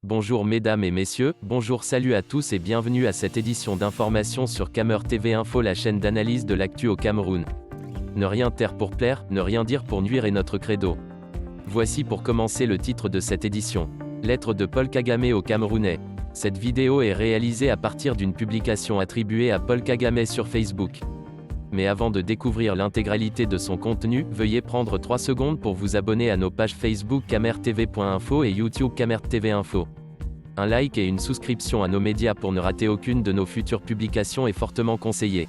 Bonjour mesdames et messieurs, bonjour salut à tous et bienvenue à cette édition d'information sur Camer TV Info, la chaîne d'analyse de l'actu au Cameroun. Ne rien taire pour plaire, ne rien dire pour nuire est notre credo. Voici pour commencer le titre de cette édition. Lettre de Paul Kagame aux Camerounais. Cette vidéo est réalisée à partir d'une publication attribuée à Paul Kagame sur Facebook. Mais avant de découvrir l'intégralité de son contenu, veuillez prendre 3 secondes pour vous abonner à nos pages Facebook camertv.info et YouTube Camer TV Info. Un like et une souscription à nos médias pour ne rater aucune de nos futures publications est fortement conseillé.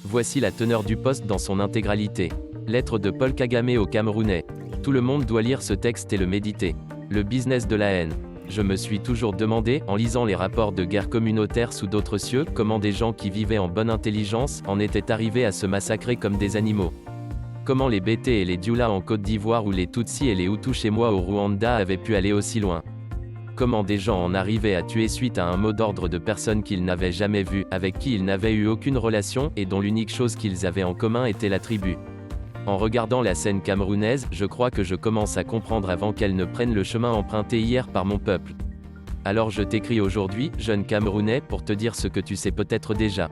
Voici la teneur du post dans son intégralité. Lettre de Paul Kagame aux Camerounais. Tout le monde doit lire ce texte et le méditer. Le business de la haine. Je me suis toujours demandé, en lisant les rapports de guerre communautaire sous d'autres cieux, comment des gens qui vivaient en bonne intelligence en étaient arrivés à se massacrer comme des animaux. Comment les BT et les Dioula en Côte d'Ivoire ou les Tutsis et les Hutus chez moi au Rwanda avaient pu aller aussi loin. Comment des gens en arrivaient à tuer suite à un mot d'ordre de personnes qu'ils n'avaient jamais vues, avec qui ils n'avaient eu aucune relation, et dont l'unique chose qu'ils avaient en commun était la tribu. En regardant la scène camerounaise, je crois que je commence à comprendre avant qu'elle ne prenne le chemin emprunté hier par mon peuple. Alors je t'écris aujourd'hui, jeune Camerounais, pour te dire ce que tu sais peut-être déjà.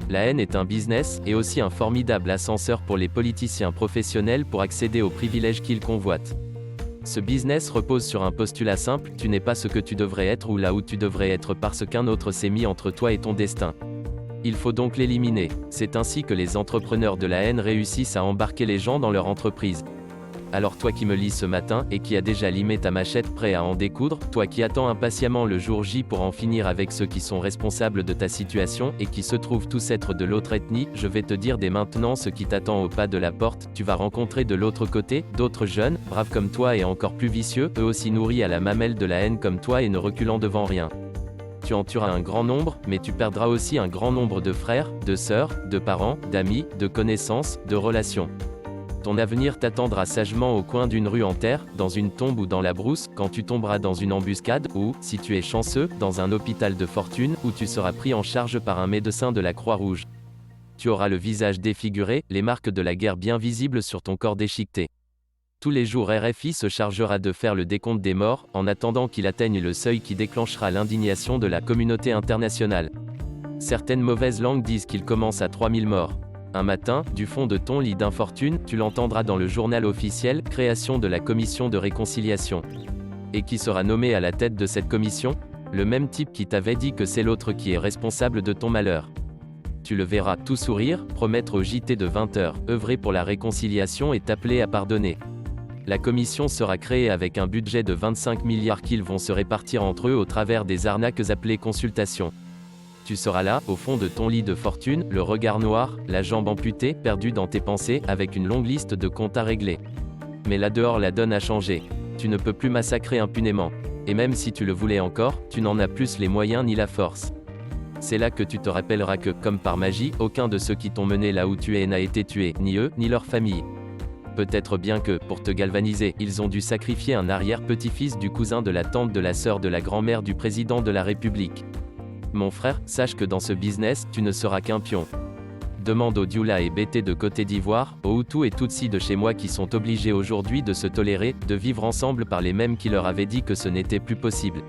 La haine est un business, et aussi un formidable ascenseur pour les politiciens professionnels pour accéder aux privilèges qu'ils convoitent. Ce business repose sur un postulat simple, tu n'es pas ce que tu devrais être ou là où tu devrais être parce qu'un autre s'est mis entre toi et ton destin. Il faut donc l'éliminer. C'est ainsi que les entrepreneurs de la haine réussissent à embarquer les gens dans leur entreprise. Alors toi qui me lis ce matin, et qui a déjà limé ta machette prêt à en découdre, toi qui attends impatiemment le jour J pour en finir avec ceux qui sont responsables de ta situation, et qui se trouvent tous être de l'autre ethnie, je vais te dire dès maintenant ce qui t'attend au pas de la porte, tu vas rencontrer de l'autre côté, d'autres jeunes, braves comme toi et encore plus vicieux, eux aussi nourris à la mamelle de la haine comme toi et ne reculant devant rien. Tu en tueras un grand nombre, mais tu perdras aussi un grand nombre de frères, de sœurs, de parents, d'amis, de connaissances, de relations. Ton avenir t'attendra sagement au coin d'une rue en terre, dans une tombe ou dans la brousse, quand tu tomberas dans une embuscade, ou, si tu es chanceux, dans un hôpital de fortune, où tu seras pris en charge par un médecin de la Croix-Rouge. Tu auras le visage défiguré, les marques de la guerre bien visibles sur ton corps déchiqueté. Tous les jours RFI se chargera de faire le décompte des morts, en attendant qu'il atteigne le seuil qui déclenchera l'indignation de la communauté internationale. Certaines mauvaises langues disent qu'il commence à 3000 morts. Un matin, du fond de ton lit d'infortune, tu l'entendras dans le journal officiel, création de la commission de réconciliation. Et qui sera nommé à la tête de cette commission? Le même type qui t'avait dit que c'est l'autre qui est responsable de ton malheur. Tu le verras, tout sourire, promettre au JT de 20h, œuvrer pour la réconciliation et t'appeler à pardonner. La commission sera créée avec un budget de 25 milliards qu'ils vont se répartir entre eux au travers des arnaques appelées consultations. Tu seras là, au fond de ton lit de fortune, le regard noir, la jambe amputée, perdu dans tes pensées, avec une longue liste de comptes à régler. Mais là dehors la donne a changé. Tu ne peux plus massacrer impunément. Et même si tu le voulais encore, tu n'en as plus les moyens ni la force. C'est là que tu te rappelleras que, comme par magie, aucun de ceux qui t'ont mené là où tu es n'a été tué, ni eux, ni leur famille. Peut-être bien que, pour te galvaniser, ils ont dû sacrifier un arrière-petit-fils du cousin de la tante de la sœur de la grand-mère du président de la République. Mon frère, sache que dans ce business, tu ne seras qu'un pion. Demande aux Dioula et BT de Côte d'Ivoire, aux Hutus et Tutsis de chez moi qui sont obligés aujourd'hui de se tolérer, de vivre ensemble par les mêmes qui leur avaient dit que ce n'était plus possible.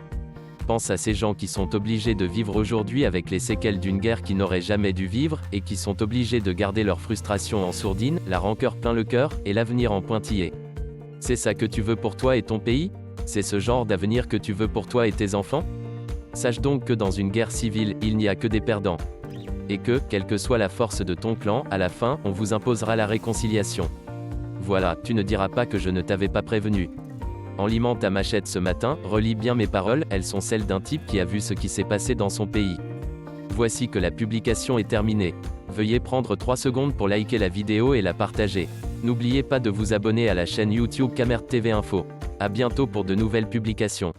Pense à ces gens qui sont obligés de vivre aujourd'hui avec les séquelles d'une guerre qu'ils n'auraient jamais dû vivre, et qui sont obligés de garder leur frustration en sourdine, la rancœur plein le cœur, et l'avenir en pointillé. C'est ça que tu veux pour toi et ton pays? C'est ce genre d'avenir que tu veux pour toi et tes enfants? Sache donc que dans une guerre civile, il n'y a que des perdants. Et que, quelle que soit la force de ton clan, à la fin, on vous imposera la réconciliation. Voilà, tu ne diras pas que je ne t'avais pas prévenu. En limant ta machette ce matin, relis bien mes paroles, elles sont celles d'un type qui a vu ce qui s'est passé dans son pays. Voici que la publication est terminée. Veuillez prendre 3 secondes pour liker la vidéo et la partager. N'oubliez pas de vous abonner à la chaîne YouTube Camer TV Info. À bientôt pour de nouvelles publications.